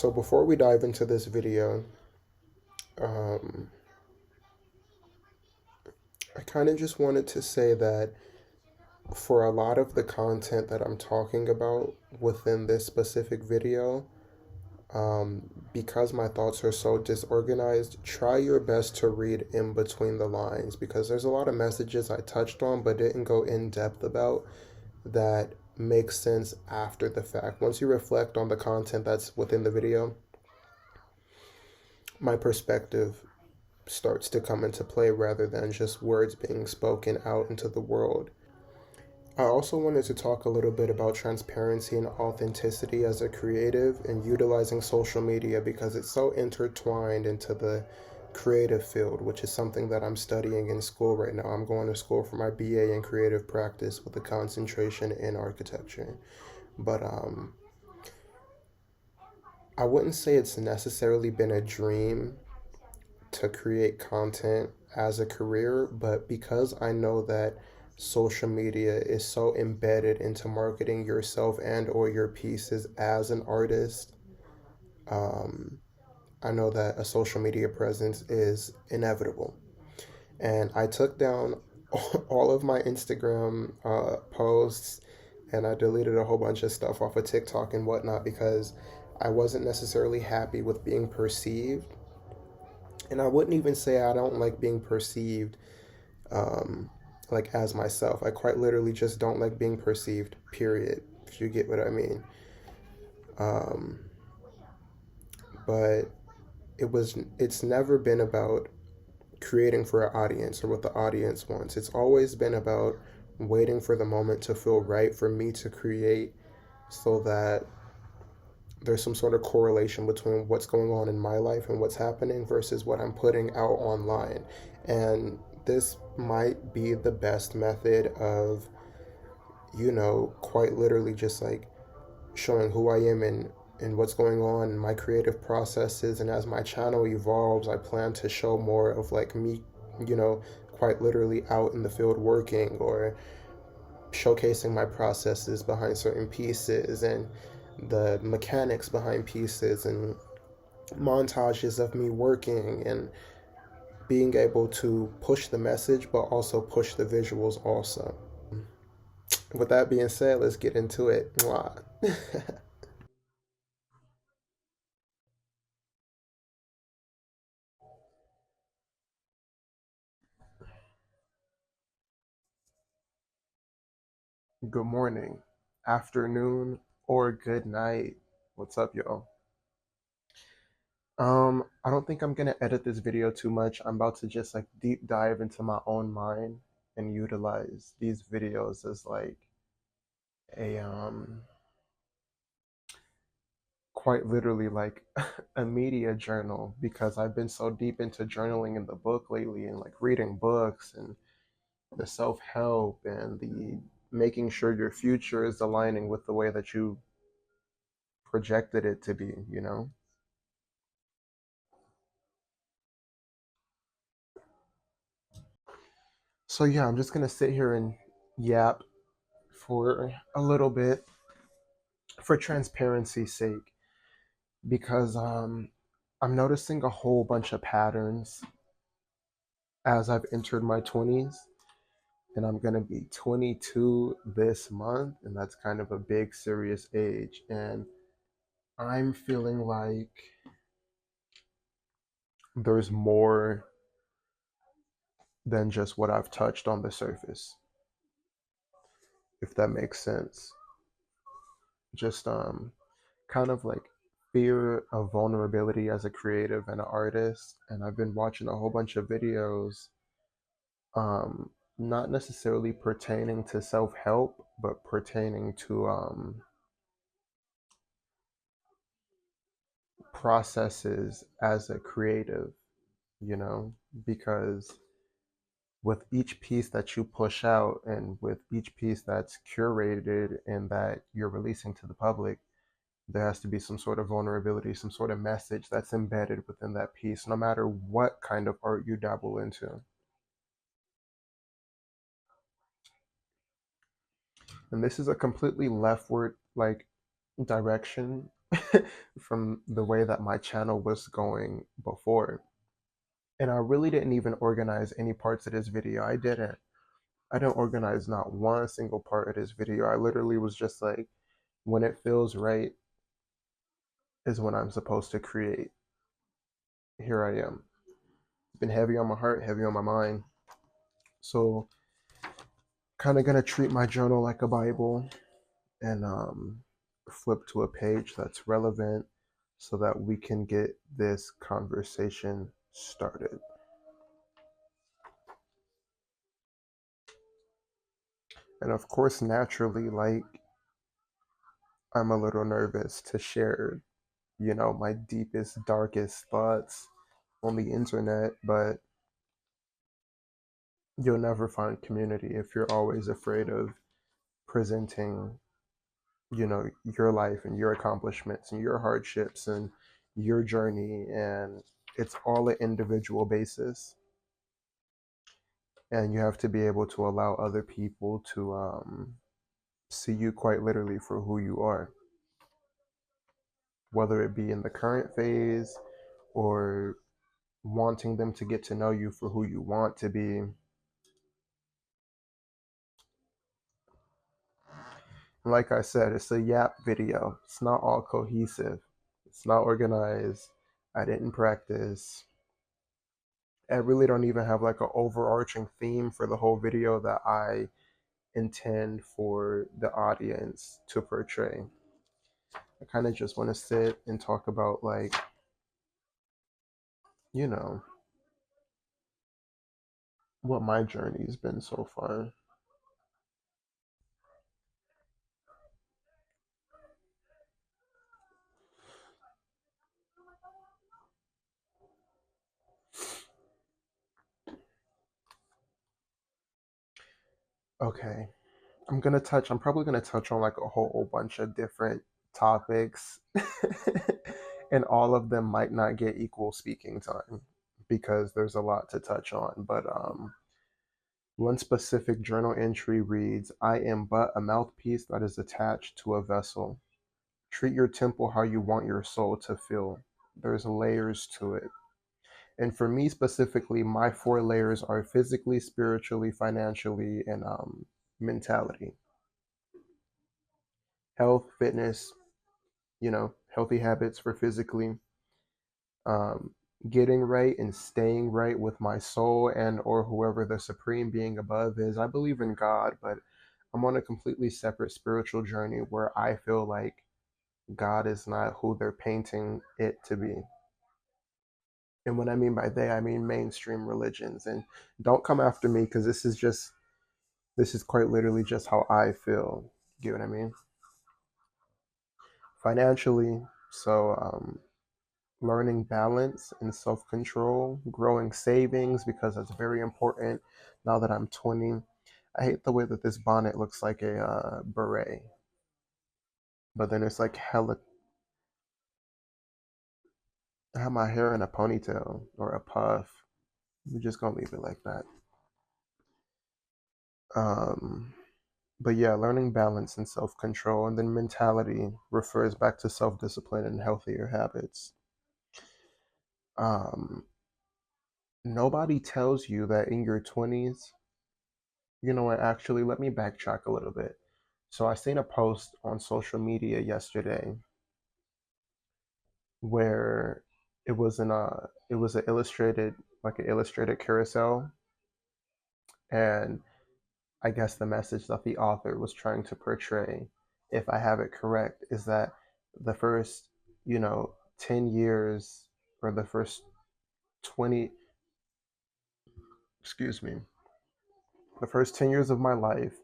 So before we dive into this video, um, I kind of just wanted to say that for a lot of the content that I'm talking about within this specific video, because my thoughts are so disorganized, try your best to read in between the lines because there's a lot of messages I touched on but didn't go in depth about that makes sense after the fact. Once you reflect on the content that's within the video, my perspective starts to come into play rather than just words being spoken out into the world. I also wanted to talk a little bit about transparency and authenticity as a creative and utilizing social media because it's so intertwined into the creative field, which is something that I'm studying in school right now. I'm going to school for my BA in creative practice with a concentration in architecture. But I wouldn't say it's necessarily been a dream to create content as a career, but because I know that social media is so embedded into marketing yourself and or your pieces as an artist, um, I know that a social media presence is inevitable. And I took down all of my Instagram posts and I deleted a whole bunch of stuff off of TikTok and whatnot because I wasn't necessarily happy with being perceived. And I wouldn't even say I don't like being perceived um, like as myself. I quite literally just don't like being perceived, period, if you get what I mean. Um, but it's never been about creating for an audience or what the audience wants. It's always been about waiting for the moment to feel right for me to create so that there's some sort of correlation between what's going on in my life and what's happening versus what I'm putting out online. And this might be the best method of, quite literally just like showing who I am and what's going on in my creative processes. And as my channel evolves, I plan to show more of like me, quite literally out in the field working or showcasing my processes behind certain pieces and the mechanics behind pieces and montages of me working and being able to push the message but also push the visuals also. With that being said, let's get into it. Mwah. Good morning, afternoon, or good night. What's up, y'all? I don't think I'm gonna edit this video too much. I'm about to just like deep dive into my own mind and utilize these videos as like a quite literally like a media journal because I've been so deep into journaling in the book lately and like reading books and the self-help and the making sure your future is aligning with the way that you projected it to be. So yeah, I'm just gonna sit here and yap for a little bit for transparency's sake because I'm noticing a whole bunch of patterns as I've entered my 20s and I'm gonna be 22 this month, and that's kind of a big serious age. And I'm feeling like there's more than just what I've touched on the surface, if that makes sense. Just kind of like fear of vulnerability as a creative and an artist. And I've been watching a whole bunch of videos, not necessarily pertaining to self-help, but pertaining to processes as a creative, you know, because with each piece that you push out and with each piece that's curated and that you're releasing to the public, there has to be some sort of vulnerability, some sort of message that's embedded within that piece, no matter what kind of art you dabble into. And this is a completely leftward like direction, from the way that my channel was going before. And I really didn't even organize any parts of this video. I didn't organize not one single part of this video. I literally was just like, when it feels right is when I'm supposed to create. Here I am. It's been heavy on my heart, heavy on my mind. So kind of gonna treat my journal like a Bible and flip to a page that's relevant so that we can get this conversation started. And of course, naturally, like, I'm a little nervous to share, my deepest, darkest thoughts on the internet, but you'll never find community if you're always afraid of presenting, your life and your accomplishments and your hardships and your journey. And it's all an individual basis. And you have to be able to allow other people to see you quite literally for who you are, whether it be in the current phase or wanting them to get to know you for who you want to be. Like I said, it's a yap video. It's not all cohesive. It's not organized. I didn't practice. I really don't even have like an overarching theme for the whole video that I intend for the audience to portray. I kind of just want to sit and talk about, like, you know, what my journey's been so far. Okay. I'm probably gonna touch on like a whole bunch of different topics. And all of them might not get equal speaking time because there's a lot to touch on. But one specific journal entry reads, I am but a mouthpiece that is attached to a vessel. Treat your temple how you want your soul to feel. There's layers to it. And for me specifically, my four layers are physically, spiritually, financially, and mentality. Health, fitness, healthy habits for physically, um, getting right and staying right with my soul and or whoever the supreme being above is. I believe in God, but I'm on a completely separate spiritual journey where I feel like God is not who they're painting it to be. And what I mean by they, I mean mainstream religions. And don't come after me because this is quite literally just how I feel. Get what I mean? Financially, so learning balance and self control, growing savings because that's very important now that I'm 20. I hate the way that this bonnet looks like a beret, but then it's like hella. I have my hair in a ponytail or a puff. We're just gonna leave it like that. Um, but yeah, learning balance and self control, and then mentality refers back to self discipline and healthier habits. Um, Nobody tells you that in your 20s, you know what, actually, let me backtrack a little bit. So I seen a post on social media yesterday where it was an illustrated, like an illustrated carousel, and I guess the message that the author was trying to portray, if I have it correct, is that the first, 10 years or the first 20, excuse me, the first 10 years of my life,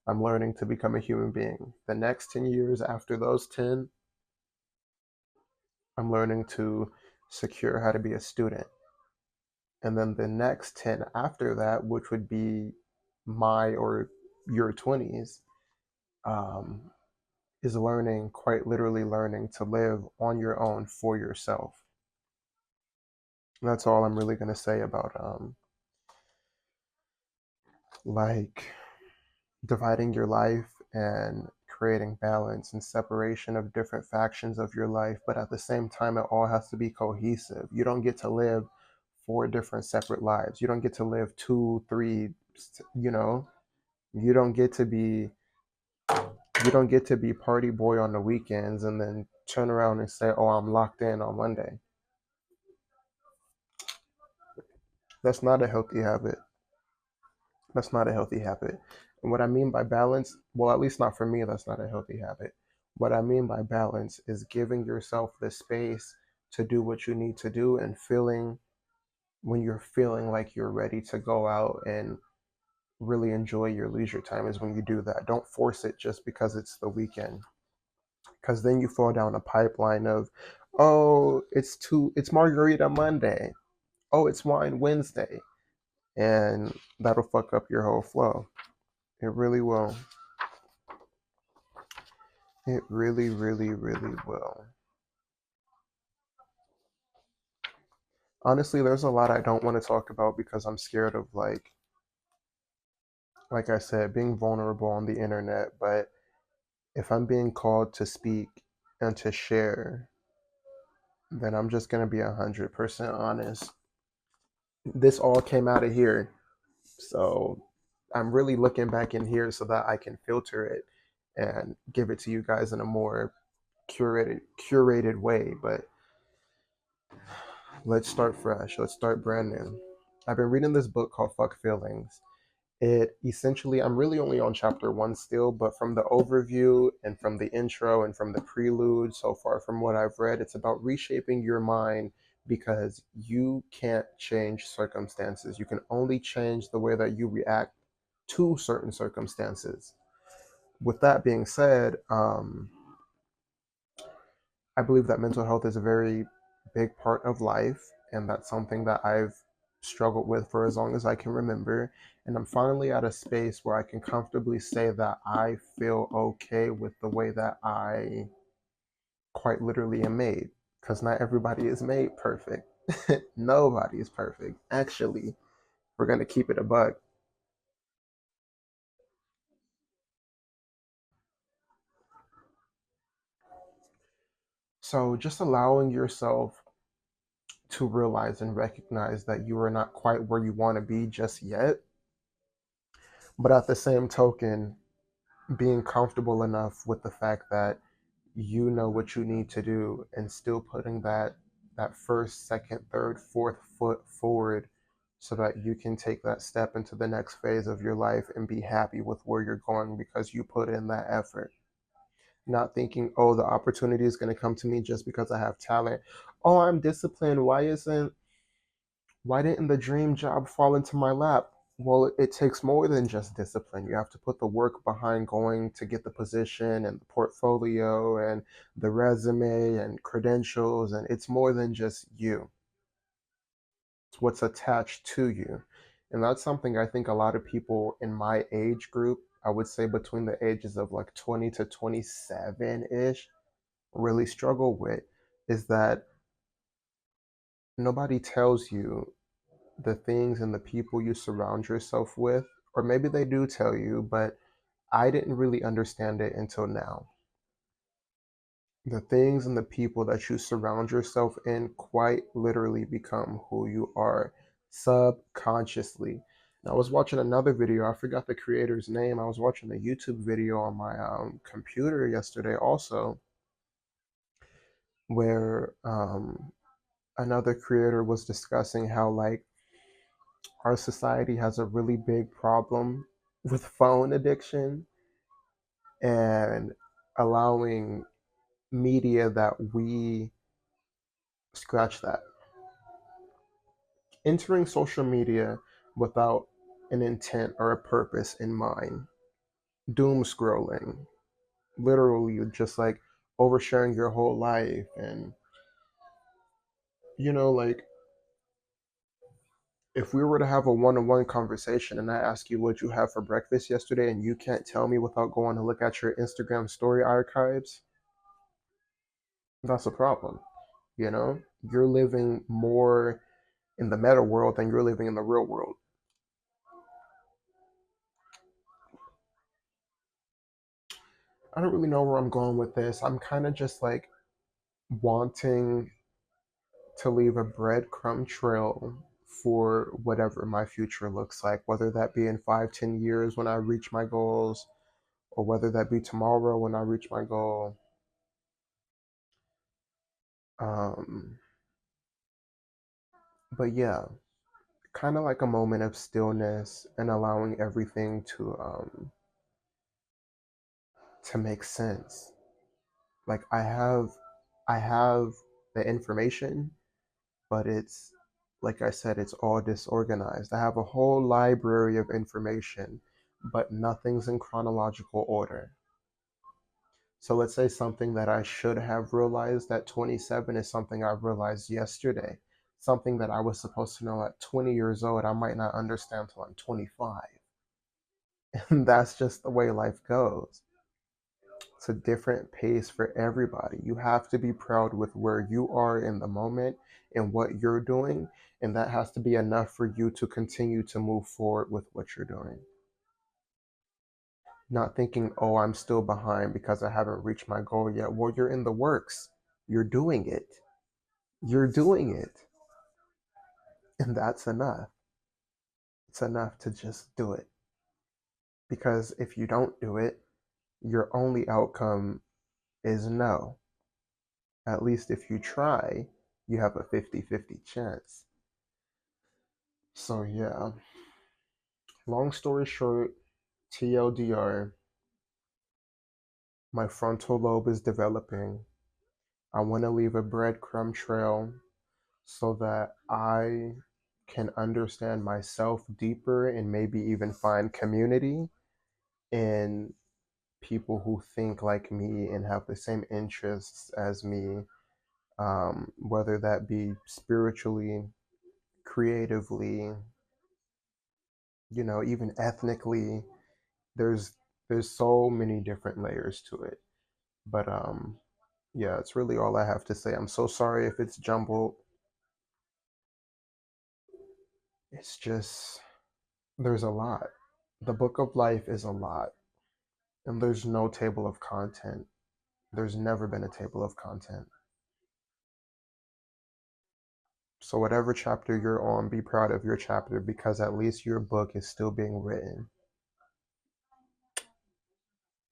I'm learning to become a human being. The next 10 years after those 10, I'm learning to secure how to be a student. And then the next 10 after that, which would be my or your 20s, um, is learning, quite literally learning to live on your own for yourself. And that's all I'm really going to say about like dividing your life and creating balance and separation of different factions of your life, but at the same time, it all has to be cohesive. You don't get to live four different separate lives. You don't get to live two, three, you know, you don't get to be you don't get to be party boy on the weekends and then turn around and say, "Oh, I'm locked in on Monday." That's not a healthy habit. That's not a healthy habit. And what I mean by balance, well, at least not for me, that's not a healthy habit. What I mean by balance is giving yourself the space to do what you need to do and feeling when you're feeling like you're ready to go out and really enjoy your leisure time is when you do that. Don't force it just because it's the weekend. Because then you fall down a pipeline of, oh, it's Margarita Monday. Oh, it's Wine Wednesday. And that'll fuck up your whole flow. It really will. It really, really, really will. Honestly, there's a lot I don't want to talk about because I'm scared of like I said, being vulnerable on the internet. But if I'm being called to speak and to share, then I'm just gonna be 100% honest. This all came out of here, so I'm really looking back in here so that I can filter it and give it to you guys in a more curated way. But let's start fresh. Let's start brand new. I've been reading this book called Fuck Feelings. It essentially, I'm really only on chapter one still, but from the overview and from the intro and from the prelude so far, from what I've read, it's about reshaping your mind because you can't change circumstances. You can only change the way that you react to certain circumstances. With that being said, I believe that mental health is a very big part of life, and that's something that I've struggled with for as long as I can remember. And I'm finally at a space where I can comfortably say that I feel okay with the way that I quite literally am made. Because not everybody is made perfect. Nobody is perfect. Actually, we're going to keep it a buck. So just allowing yourself to realize and recognize that you are not quite where you want to be just yet, but at the same token, being comfortable enough with the fact that you know what you need to do and still putting that first, second, third, fourth foot forward so that you can take that step into the next phase of your life and be happy with where you're going because you put in that effort. Not thinking, oh, the opportunity is going to come to me just because I have talent. Oh, I'm disciplined. Why didn't the dream job fall into my lap? Well, it takes more than just discipline. You have to put the work behind going to get the position and the portfolio and the resume and credentials. And it's more than just you, it's what's attached to you. And that's something I think a lot of people in my age group, I would say between the ages of like 20 to 27 ish, really struggle with is that nobody tells you the things and the people you surround yourself with, or maybe they do tell you, but I didn't really understand it until now. The things and the people that you surround yourself in quite literally become who you are subconsciously. And I was watching another video, I forgot the creator's name. I was watching a YouTube video on my computer yesterday also, where another creator was discussing how, like, our society has a really big problem with phone addiction and allowing media that we scratch that entering social media without an intent or a purpose in mind, doom scrolling, literally just like oversharing your whole life. And like, if we were to have a one-on-one conversation and I ask you what you have for breakfast yesterday and you can't tell me without going to look at your Instagram story archives, that's a problem. You're living more in the meta world than you're living in the real world. I don't really know where I'm going with this. I'm kind of just like wanting to leave a breadcrumb trail for whatever my future looks like, whether that be in 5, 10 years when I reach my goals, or whether that be tomorrow when I reach my goal. Um, but yeah, kind of like a moment of stillness and allowing everything to make sense. Like I have the information, but it's like I said, it's all disorganized. I have a whole library of information, but nothing's in chronological order. So let's say something that I should have realized at 27 is something I realized yesterday. Something that I was supposed to know at 20 years old, I might not understand until I'm 25. And that's just the way life goes. It's a different pace for everybody. You have to be proud with where you are in the moment and what you're doing. And that has to be enough for you to continue to move forward with what you're doing. Not thinking, oh, I'm still behind because I haven't reached my goal yet. Well, you're in the works. You're doing it. You're doing it. And that's enough. It's enough to just do it. Because if you don't do it, your only outcome is no. At least if you try, you have a 50-50 chance. So, yeah, long story short, TLDR, my frontal lobe is developing. I want to leave a breadcrumb trail so that I can understand myself deeper and maybe even find community in people who think like me and have the same interests as me, whether that be spiritually, creatively, even ethnically. There's there's so many different layers to it. But yeah, it's really all I have to say. I'm so sorry if it's jumbled. It's just there's a lot. The book of life is a lot, and there's no table of content. There's never been a table of content. So whatever chapter you're on, be proud of your chapter because at least your book is still being written.